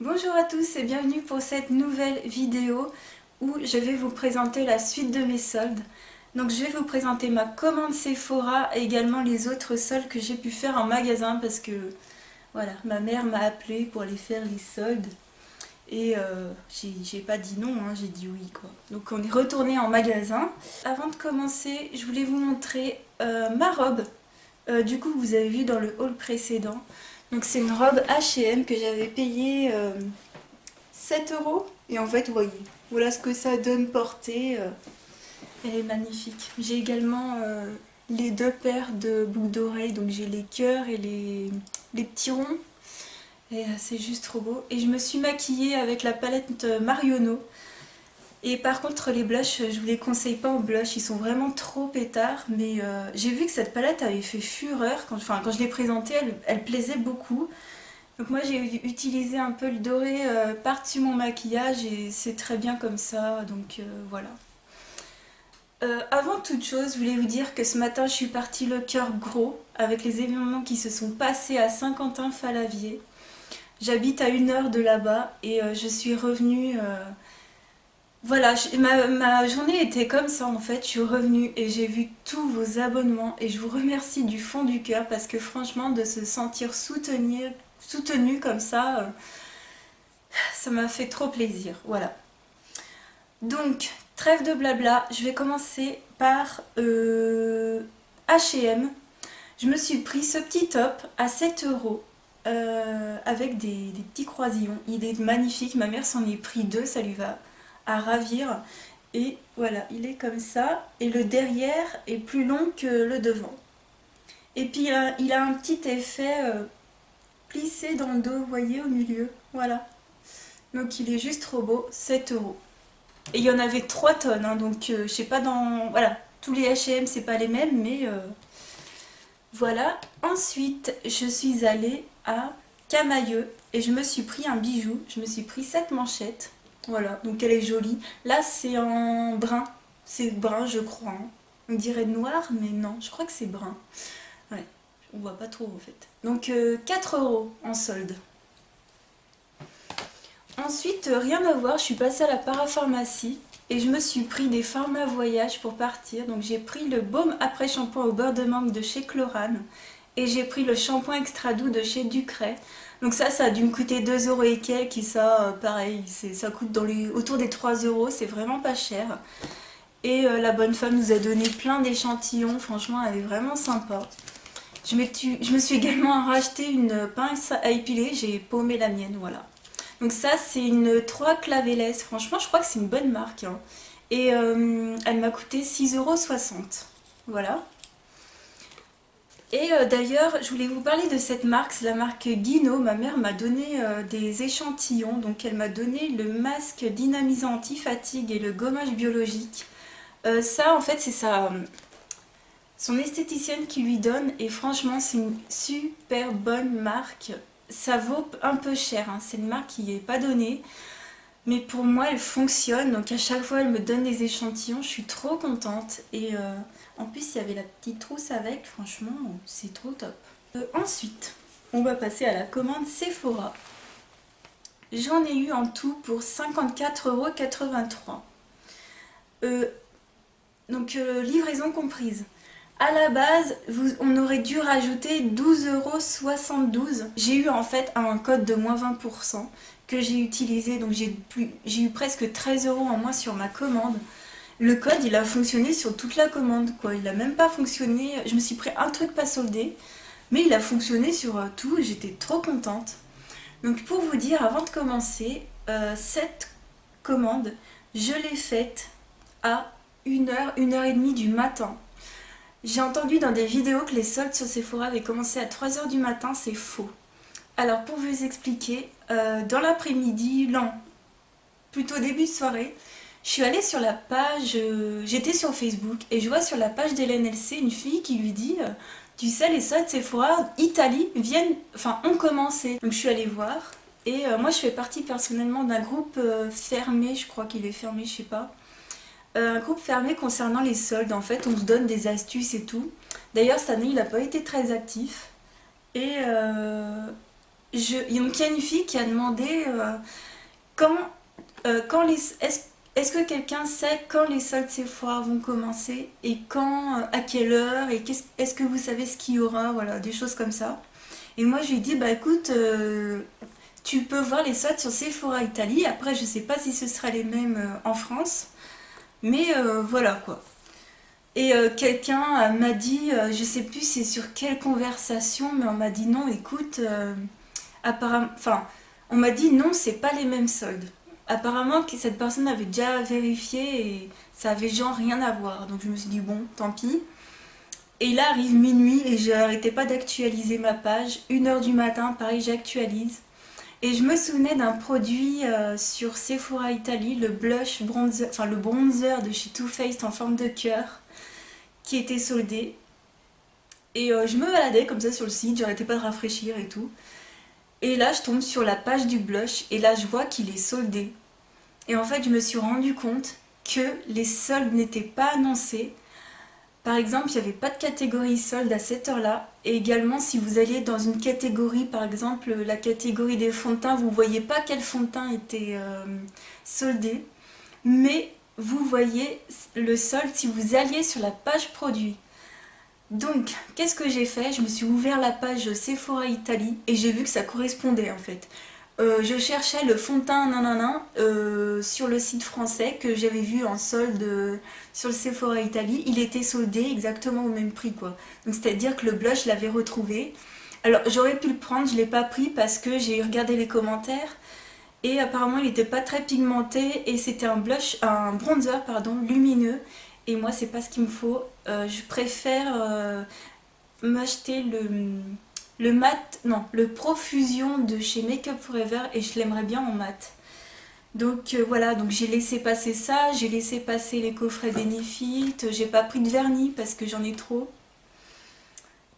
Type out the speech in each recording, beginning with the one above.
Bonjour à tous et bienvenue pour cette nouvelle vidéo où je vais vous présenter la suite de mes soldes. Donc je vais vous présenter ma commande Sephora et également les autres soldes que j'ai pu faire en magasin parce que voilà, ma mère m'a appelé pour aller faire les soldes et j'ai pas dit non, hein, j'ai dit oui quoi. Donc on est retourné en magasin. Avant de commencer, je voulais vous montrer ma robe. Du coup vous avez vu dans le haul précédent. Donc c'est une robe H&M que j'avais payée 7 € et en fait vous voyez, voilà ce que ça donne portée, elle est magnifique. J'ai également les deux paires de boucles d'oreilles, donc j'ai les cœurs et les petits ronds et c'est juste trop beau. Et je me suis maquillée avec la palette Marionneau. Et par contre les blushs, je vous les conseille pas en blush, ils sont vraiment trop pétards, mais j'ai vu que cette palette avait fait fureur, quand je l'ai présentée, elle plaisait beaucoup. Donc moi j'ai utilisé un peu le doré par-dessus mon maquillage et c'est très bien comme ça, donc voilà. Avant toute chose, je voulais vous dire que ce matin je suis partie le cœur gros avec les événements qui se sont passés à Saint-Quentin-Falavier. J'habite à 1 heure de là-bas et je suis revenue... Voilà, ma journée était comme ça en fait, je suis revenue et j'ai vu tous vos abonnements et je vous remercie du fond du cœur parce que franchement de se sentir soutenu comme ça m'a fait trop plaisir, voilà. Donc, trêve de blabla, je vais commencer par H&M. Je me suis pris ce petit top à 7 € avec des petits croisillons. Il est magnifique, ma mère s'en est pris deux, ça lui va à ravir. Et voilà, il est comme ça. Et le derrière est plus long que le devant. Et puis il a un petit effet plissé dans le dos, vous voyez, au milieu. Voilà. Donc il est juste trop beau, 7 €. Et il y en avait 3 tonnes, hein, donc je sais pas dans... Voilà, tous les H&M c'est pas les mêmes, mais voilà. Ensuite, je suis allée à Camailleux et je me suis pris un bijou. Je me suis pris cette manchette. Voilà, donc elle est jolie. Là, c'est en brun. C'est brun, je crois, hein. On dirait noir, mais non, je crois que c'est brun. Ouais, on voit pas trop en fait. Donc 4 € en solde. Ensuite, rien à voir, je suis passée à la parapharmacie et je me suis pris des formats voyage pour partir. Donc j'ai pris le baume après shampoing au beurre de mangue de chez Chlorane et j'ai pris le shampoing extra doux de chez Ducray. Donc ça a dû me coûter 2 € et quelques et ça, pareil, ça coûte autour des 3 €, c'est vraiment pas cher. Et la bonne femme nous a donné plein d'échantillons, franchement elle est vraiment sympa. Je me suis également racheté une pince à épiler, j'ai paumé la mienne, voilà. Donc ça c'est une 3 Claveles, franchement je crois que c'est une bonne marque, hein. Et elle m'a coûté 6,60 €, voilà. Et d'ailleurs je voulais vous parler de cette marque, c'est la marque Guino. Ma mère m'a donné des échantillons, donc elle m'a donné le masque dynamisant anti-fatigue et le gommage biologique. Ça en fait c'est son esthéticienne qui lui donne et franchement c'est une super bonne marque. Ça vaut un peu cher, hein. C'est une marque qui n'est pas donnée, mais pour moi elle fonctionne, donc à chaque fois elle me donne des échantillons, je suis trop contente. Et en plus il y avait la petite trousse avec, franchement c'est trop top. Ensuite on va passer à la commande Sephora. J'en ai eu en tout pour 54,83 €. Donc livraison comprise. À la base, on aurait dû rajouter 12,72 €. J'ai eu en fait un code de moins 20% que j'ai utilisé, donc j'ai eu presque 13 € en moins sur ma commande. Le code, il a fonctionné sur toute la commande, quoi. Il a même pas fonctionné. Je me suis pris un truc pas soldé, mais il a fonctionné sur tout et j'étais trop contente. Donc pour vous dire, avant de commencer, cette commande, je l'ai faite à 1 h, 1 h 30 du matin. J'ai entendu dans des vidéos que les soldes sur Sephora avaient commencé à 3 h du matin, c'est faux. Alors pour vous expliquer, dans l'après-midi, non, plutôt début de soirée, je suis allée sur la page, j'étais sur Facebook et je vois sur la page d'Hélène LC une fille qui lui dit tu sais les soldes Sephora Italie ont commencé. Donc je suis allée voir et moi je fais partie personnellement d'un groupe fermé, je crois qu'il est fermé, je sais pas. Un groupe fermé concernant les soldes, en fait on se donne des astuces et tout. D'ailleurs cette année il n'a pas été très actif et Donc il y a une fille qui a demandé quand, est-ce que quelqu'un sait quand les soldes Sephora vont commencer et quand, à quelle heure et est-ce que vous savez ce qu'il y aura, voilà, des choses comme ça. Et moi je lui ai dit bah écoute, tu peux voir les soldes sur Sephora Italie. Après je sais pas si ce sera les mêmes en France, mais voilà quoi. Et quelqu'un m'a dit, je sais plus c'est sur quelle conversation, mais on m'a dit non, écoute, apparemment, enfin, on m'a dit non, c'est pas les mêmes soldes. Apparemment, que cette personne avait déjà vérifié et ça avait genre rien à voir. Donc je me suis dit bon, tant pis. Et là arrive minuit et je n'arrêtais pas d'actualiser ma page. 1 heure du matin, pareil, j'actualise. Et je me souvenais d'un produit sur Sephora Italie, le blush bronzer, enfin le bronzer de chez Too Faced en forme de cœur, qui était soldé. Et je me baladais comme ça sur le site, j'arrêtais pas de rafraîchir et tout. Et là, je tombe sur la page du blush et là, je vois qu'il est soldé. Et en fait, je me suis rendu compte que les soldes n'étaient pas annoncés. Par exemple, il n'y avait pas de catégorie solde à cette heure-là. Et également, si vous alliez dans une catégorie, par exemple la catégorie des fonds de teint, vous ne voyez pas quel fond de teint était soldé. Mais vous voyez le solde si vous alliez sur la page produit. Donc, qu'est-ce que j'ai fait? Je me suis ouvert la page Sephora Italie et j'ai vu que ça correspondait en fait. Je cherchais le fond de teint nanana sur le site français que j'avais vu en solde sur le Sephora Italie. Il était soldé exactement au même prix quoi. Donc c'est-à-dire que le blush je l'avais retrouvé. Alors j'aurais pu le prendre, je ne l'ai pas pris parce que j'ai regardé les commentaires et apparemment il n'était pas très pigmenté et c'était un blush, un bronzer pardon, lumineux. Et moi c'est pas ce qu'il me faut. Je préfère m'acheter le mat, non, le Profusion de chez Make Up Forever et je l'aimerais bien en mat. Donc voilà, donc j'ai laissé passer ça, j'ai laissé passer les coffrets Benefit, j'ai pas pris de vernis parce que j'en ai trop.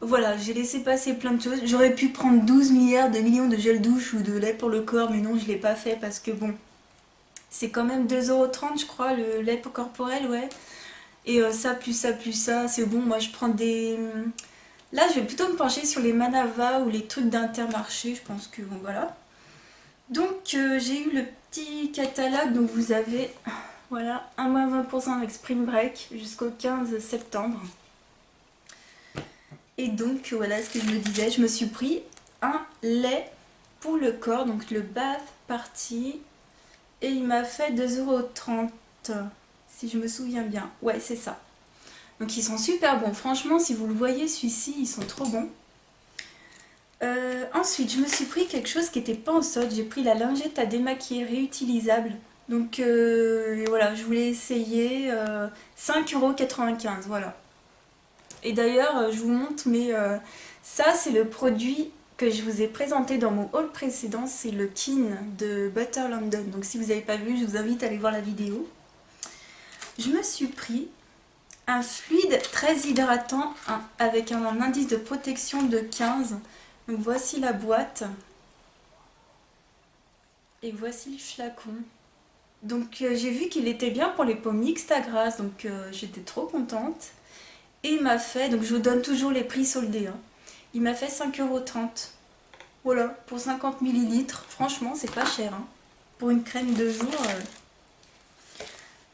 Voilà, j'ai laissé passer plein de choses. J'aurais pu prendre 12 milliards de millions de gel douche ou de lait pour le corps, mais non, je l'ai pas fait parce que bon, c'est quand même 2,30 € je crois, le lait corporel, ouais. Et ça, plus ça, plus ça, c'est bon, moi je prends des... Là, je vais plutôt me pencher sur les Manava ou les trucs d'Intermarché, je pense que bon, voilà. Donc, j'ai eu le petit catalogue, donc vous avez, voilà, 1-20% avec Spring Break jusqu'au 15 septembre. Et donc, voilà ce que je me disais, je me suis pris un lait pour le corps, donc le Bath Party, et il m'a fait 2,30 €, si je me souviens bien. Ouais, c'est ça. Donc ils sont super bons, franchement si vous le voyez celui-ci, ils sont trop bons. Ensuite je me suis pris quelque chose qui n'était pas en solde, j'ai pris la lingette à démaquiller réutilisable. Donc voilà, je voulais essayer 5,95 €, voilà. Et d'ailleurs je vous montre, mais ça c'est le produit que je vous ai présenté dans mon haul précédent, c'est le Kin de Butter London. Donc si vous n'avez pas vu, je vous invite à aller voir la vidéo. Je me suis pris un fluide très hydratant avec un indice de protection de 15. Donc voici la boîte. Et voici le flacon. Donc j'ai vu qu'il était bien pour les peaux mixtes à grasse. Donc j'étais trop contente. Et il m'a fait, donc je vous donne toujours les prix soldés. Hein. Il m'a fait 5,30 €. Voilà, pour 50 ml. Franchement, c'est pas cher. Hein. Pour une crème de jour.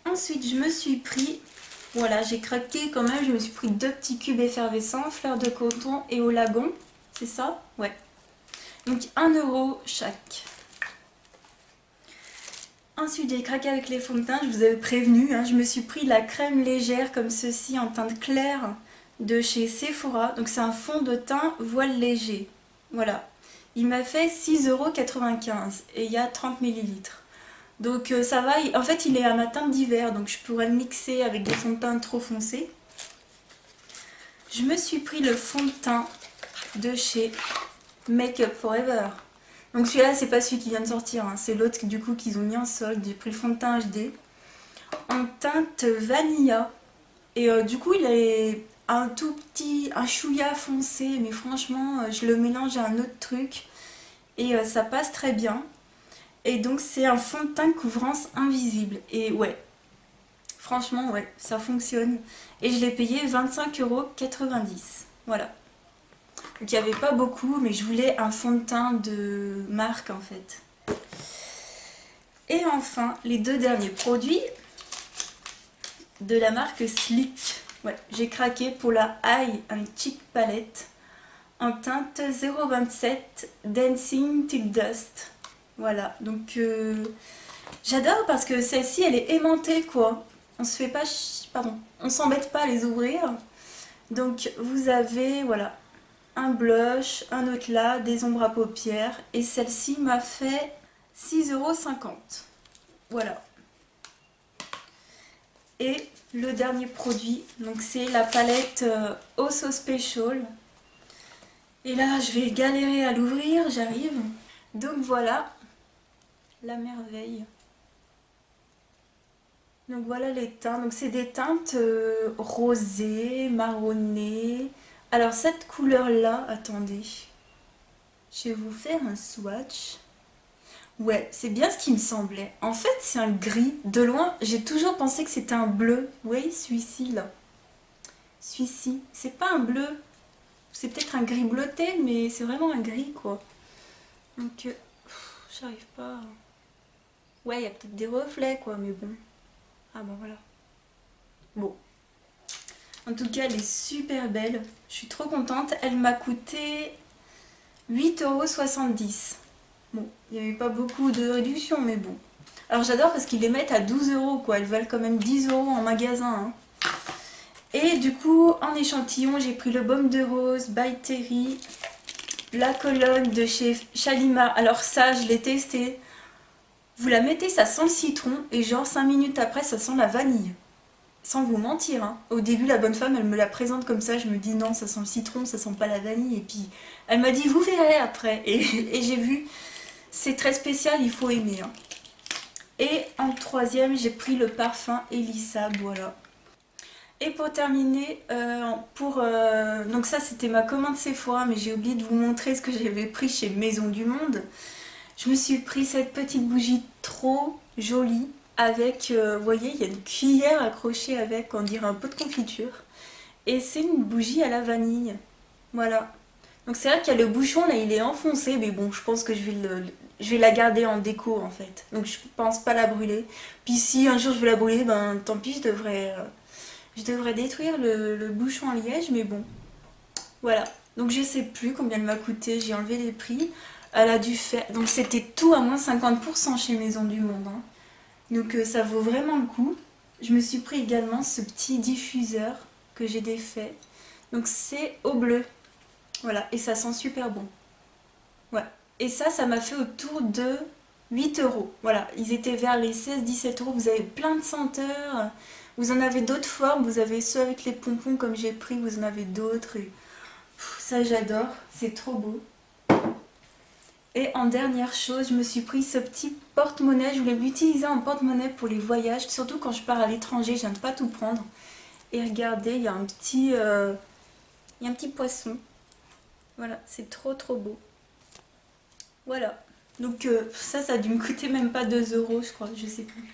Ensuite, je me suis pris... Voilà, j'ai craqué quand même, je me suis pris 2 petits cubes effervescents, fleurs de coton et au lagon, c'est ça? Ouais. Donc 1 € chaque. Ensuite, j'ai craqué avec les fonds de teint, je vous avais prévenu, hein, je me suis pris la crème légère comme ceci en teinte claire de chez Sephora. Donc c'est un fond de teint voile léger. Voilà. Il m'a fait 6,95 € et il y a 30 ml. Donc ça va, en fait il est à ma teinte d'hiver, donc je pourrais le mixer avec des fonds de teint trop foncés. Je me suis pris le fond de teint de chez Make Up Forever. Donc celui-là c'est pas celui qui vient de sortir, hein, c'est l'autre du coup qu'ils ont mis en solde. J'ai pris le fond de teint HD en teinte vanilla. Et du coup il est un tout petit, un chouïa foncé, mais franchement je le mélange à un autre truc et ça passe très bien. Et donc c'est un fond de teint couvrance invisible. Et ouais, franchement ouais, ça fonctionne. Et je l'ai payé 25,90 €. Voilà. Donc il n'y avait pas beaucoup, mais je voulais un fond de teint de marque en fait. Et enfin, les deux derniers produits de la marque Sleek. Ouais, j'ai craqué pour la Eye and Cheek Palette en teinte 027 Dancing Till Dust. Voilà, donc j'adore parce que celle-ci elle est aimantée quoi. On se fait pas, pardon, on s'embête pas à les ouvrir. Donc vous avez voilà un blush, un autre là, des ombres à paupières et celle-ci m'a fait 6,50 €. Voilà. Et le dernier produit, donc c'est la palette Also Special. Et là, je vais galérer à l'ouvrir, j'arrive. Donc voilà, la merveille. Donc voilà les teintes. Donc c'est des teintes rosées, marronnées. Alors cette couleur-là, attendez, je vais vous faire un swatch. Ouais, c'est bien ce qui me semblait. En fait, c'est un gris. De loin, j'ai toujours pensé que c'était un bleu. Oui, celui-ci, là. Celui-ci. C'est pas un bleu. C'est peut-être un gris bleuté, mais c'est vraiment un gris, quoi. Donc, j'arrive pas... Ouais, il y a peut-être des reflets, quoi, mais bon. Ah, ben voilà. Bon. En tout cas, elle est super belle. Je suis trop contente. Elle m'a coûté 8,70 €. Bon, il n'y avait pas beaucoup de réduction, mais bon. Alors j'adore parce qu'ils les mettent à 12 € quoi. Elles valent quand même 10 € en magasin. Hein. Et du coup, en échantillon, j'ai pris le baume de rose by Terry, la colonne de chez Shalimar. Alors ça, je l'ai testé. Vous la mettez, ça sent le citron et genre 5 minutes après, ça sent la vanille. Sans vous mentir. Hein. Au début, la bonne femme, elle me la présente comme ça. Je me dis non, ça sent le citron, ça sent pas la vanille. Et puis, elle m'a dit, vous verrez après. Et j'ai vu. C'est très spécial, il faut aimer. Hein. Et en troisième, j'ai pris le parfum Elissa, voilà. Et pour terminer, donc ça c'était ma commande Sephora, mais j'ai oublié de vous montrer ce que j'avais pris chez Maison du Monde. Je me suis pris cette petite bougie trop jolie avec, vous voyez, il y a une cuillère accrochée avec, on dirait un pot de confiture. Et c'est une bougie à la vanille, voilà. Donc c'est vrai qu'il y a le bouchon, là il est enfoncé, mais bon, je pense que je vais la garder en déco en fait. Donc je pense pas la brûler. Puis si un jour je veux la brûler, ben tant pis, je devrais détruire le bouchon en liège, mais bon. Voilà. Donc je sais plus combien elle m'a coûté, j'ai enlevé les prix. Elle a dû faire... Donc c'était tout à moins 50% chez Maison du Monde. Hein. Donc ça vaut vraiment le coup. Je me suis pris également ce petit diffuseur que j'ai défait. Donc c'est au bleu. Voilà, et ça sent super bon. Ouais. Et ça m'a fait autour de 8 €. Voilà, ils étaient vers les 16-17 €. Vous avez plein de senteurs. Vous en avez d'autres formes. Vous avez ceux avec les pompons comme j'ai pris. Vous en avez d'autres. Et... ça, j'adore. C'est trop beau. Et en dernière chose, je me suis pris ce petit porte-monnaie. Je voulais l'utiliser en porte-monnaie pour les voyages. Surtout quand je pars à l'étranger, je viens de pas tout prendre. Et regardez, il y a un petit poisson. Voilà, c'est trop trop beau. Voilà. Donc ça a dû me coûter même pas 2 € je crois, je sais plus.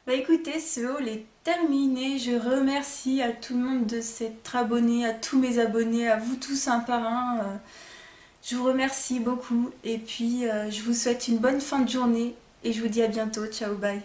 Bah écoutez, ce haul est terminé. Je remercie à tout le monde de s'être abonné, à tous mes abonnés, à vous tous un par un. Je vous remercie beaucoup et puis je vous souhaite une bonne fin de journée et je vous dis à bientôt. Ciao, bye.